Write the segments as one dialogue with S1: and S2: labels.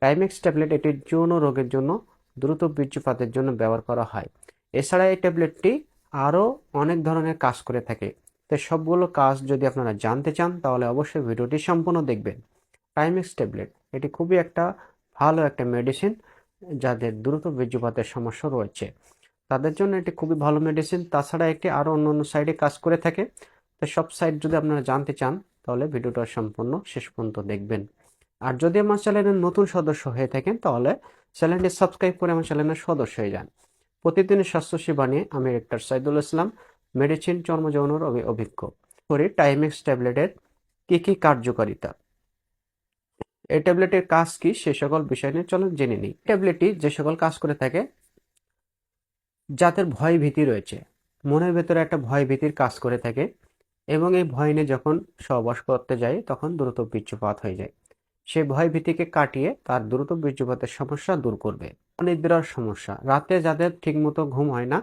S1: Timex tablet এটি যৌন রোগের জন্য দ্রুত বীর্যপাতের জন্য ব্যবহার করা হয়। এছাড়া এই ট্যাবলেটটি আরও অনেক ধরনের কাজ করে থাকে। তো সবগুলো কাজ যদি আপনারা জানতে চান তাহলে অবশ্যই ভিডিওটি সম্পূর্ণ দেখবেন। টাইমেক্স ট্যাবলেট এটি খুবই একটা ভালো একটা মেডিসিন, যাদের দ্রুত বীর্যপাতের সমস্যা রয়েছে তাদের জন্য এটি খুবই ভালো মেডিসিন। তাছাড়া এটি আরও অন্য সাইডে কাজ করে থাকে। তো সব সাইড যদি আপনারা জানতে চান তাহলে ভিডিওটা সম্পূর্ণ শেষ পর্যন্ত দেখবেন। আর যদি আমার চ্যানেলের নতুন সদস্য হয়ে থাকেন তাহলে চ্যানেলটি সাবস্ক্রাইব করে আমার চ্যানেলের সদস্য হয়ে যান। প্রতিদিনের স্বাস্থ্য সেবা নিয়ে আমি ডাক্তার সাইদুল ইসলাম, মেডিসিন চর্ম যৌনর অভিজ্ঞ। করি টাইমেক্স ট্যাবলেটের কি কি কার্যকারিতা, এই ট্যাবলেটের কাজ কি সে সকল বিষয় নিয়ে চলুন জেনে নিই। ট্যাবলেটটি যে সকল কাজ করে থাকে, যাদের ভয় ভীতি রয়েছে, মনের ভেতরে একটা ভয় ভীতির কাজ করে থাকে এবং এই ভয় নিয়ে যখন সহবাস করতে যায় তখন দ্রুত বীর্যপাত হয়ে যায়। সেই ভয় ভীতিকে কাটিয়ে তার দ্রুত বীর্যপাতের সমস্যা দূর করবে। অনিদ্রার সমস্যা, রাতে যাদের ঠিকমতো ঘুম হয় না,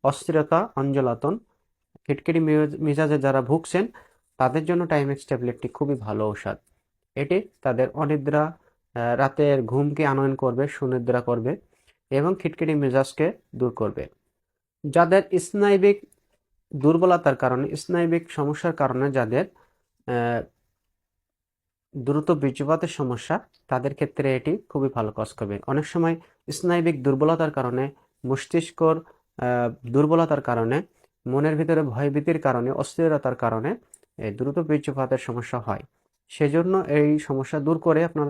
S1: অস্থিরতা, অঞ্জলাতন, খিটখিটি মেজাজে যারা ভুগছেন তাদের জন্য টাইমেক্স ট্যাবলেটটি খুবই ভালো ঔষধ। এটি তাদের অনিদ্রা, রাতের ঘুমকে আনয়ন করবে, সুনিদ্রা করবে এবং খিটখিটি মেজাজকে দূর করবে। যাদের স্নায়বিক দুর্বলতার কারণে, স্নায়বিক সমস্যার কারণে যাদের দ্রুত বীর্যপাতের সমস্যা, তাদের ক্ষেত্রে এটি খুবই ভালো কাজ করবে। অনেক সময় স্নায়বিক দুর্বলতার কারণে, মস্তিষ্কর দুর্বলতার কারণে, মনের ভিতরে ভয়ভীতির কারণে, অস্থিরতার কারণে দ্রুত বীর্যপাতের সমস্যা হয়। সেজন্য এই সমস্যা দূর করে আপনার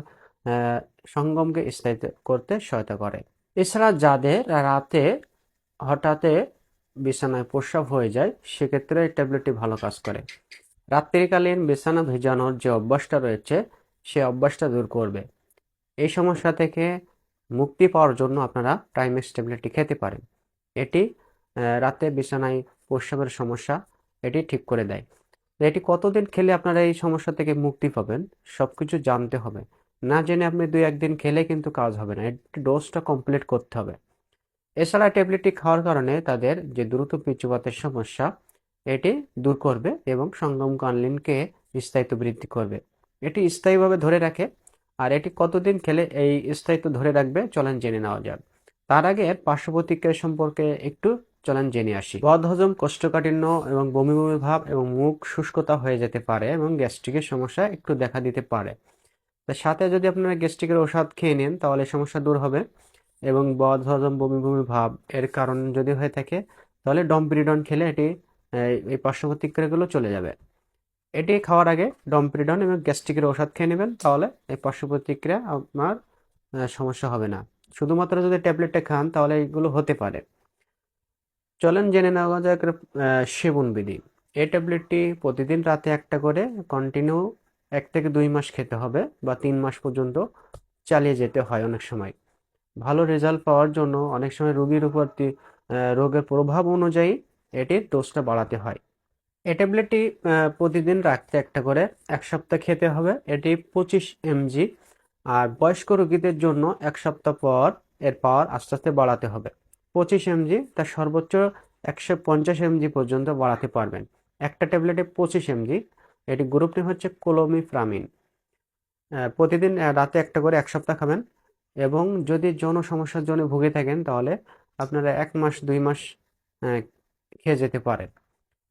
S1: সঙ্গমকে স্থায়ী করতে সহায়তা করে। এছাড়া যাদের রাতে হঠাৎ বিছানায় প্রস্রাব হয়ে যায় সেক্ষেত্রে এই ট্যাবলেটটি ভালো কাজ করে। রাত্রিকালীন বিছানা ভেজানোর যে অভ্যাসটা রয়েছে সে অভ্যাসটা দূর করবে। এই সমস্যা থেকে মুক্তি পাওয়ার জন্য আপনারা টাইমেক্স ট্যাবলেটটি খেতে পারেন। এটি রাতে বিছানায় প্রস্রাবের সমস্যা এটি ঠিক করে দেয়। এটি কতদিন খেলে আপনারা এই সমস্যা থেকে মুক্তি পাবেন সবকিছু জানতে হবে। না জেনে আপনি 2-1 দিন খেলে কিন্তু কাজ হবে না, এটি ডোজটা কমপ্লিট করতে হবে। এছাড়া ট্যাবলেটটি খাওয়ার কারণে তাদের যে দ্রুত বীর্যপাতের সমস্যা এটি দূর করবে এবং সঙ্গমকালীনকে স্থায়িত্ব বৃদ্ধি করবে। এটি স্থায়ীভাবে ধরে রাখে। আর এটি কতদিন খেলে এই স্থায়িত্ব ধরে রাখবে চলেন জেনে নেওয়া যাক। তার আগে এর পার্শ্ব প্রতিক্রিয়া সম্পর্কে একটু চলেন জেনে আসি। বদহজম, কোষ্ঠকাঠিন্য এবং বমি বমি ভাব এবং মুখ শুষ্কতা হয়ে যেতে পারে এবং গ্যাস্ট্রিকের সমস্যা একটু দেখা দিতে পারে। তার সাথে যদি আপনারা গ্যাস্ট্রিকের ওষুধ খেয়ে নেন তাহলে সমস্যা দূর হবে। এবং বদহজম, বমি বমি ভাব এর কারণ যদি হয়ে থাকে তাহলে ডমপিরিডন খেলে এটি এই পার্শ্ব প্রতিক্রিয়াগুলো চলে যাবে। এটি খাওয়ার আগে ডমপিরিডন এবং গ্যাস্ট্রিকের ওষুধ খেয়ে নেবেন, তাহলে এই পার্শ্ব প্রতিক্রিয়া আপনার সমস্যা হবে না। শুধুমাত্র যদি ট্যাবলেটটা খান তাহলে এগুলো হতে পারে। চলেন জেনে নেওয়া যাক সেবন বিধি। এই ট্যাবলেটটি প্রতিদিন রাতে একটা করে কন্টিনিউ 1 থেকে 2 মাস খেতে হবে বা 3 মাস পর্যন্ত চালিয়ে যেতে হয়। অনেক সময় ভালো রেজাল্ট পাওয়ার জন্য অনেক সময় রোগীর উপর রোগের প্রভাব অনুযায়ী এটির ডোজটা বাড়াতে হয়। এই ট্যাবলেটটি প্রতিদিন রাখতে একটা করে 1 সপ্তাহ খেতে হবে। এটি 25 mg। আর বয়স্ক রোগীদের জন্য 1 সপ্তাহ পর এর পাওয়ার আস্তে আস্তে বাড়াতে হবে। 25 mg তার সর্বোচ্চ 150 mg পর্যন্ত বাড়াতে পারবেন। একটা ট্যাবলেটে 25 mg। এটি গ্রুপটি হচ্ছে ক্লোমিফ্রামিন। প্রতিদিন রাতে একটা করে 1 সপ্তাহ খাবেন। এবং যদি যৌন সমস্যার জন্য ভুগে থাকেন তাহলে আপনারা 1 মাস 2 মাস খেয়ে যেতে পারেন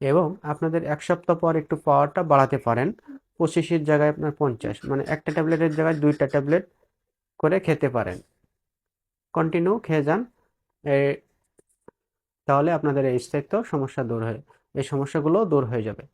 S1: এবং আপনাদের 1 সপ্তাহ পর একটু পাওয়ারটা বাড়াতে পারেন। 25-এর জায়গায় আপনার 50, মানে একটা ট্যাবলেটের জায়গায় 2টা ট্যাবলেট করে খেতে পারেন। কন্টিনিউ খেয়ে যান, তাহলে আপনাদের এই স্থায়িত্ব সমস্যা দূর হয়ে এই সমস্যাগুলো দূর হয়ে যাবে।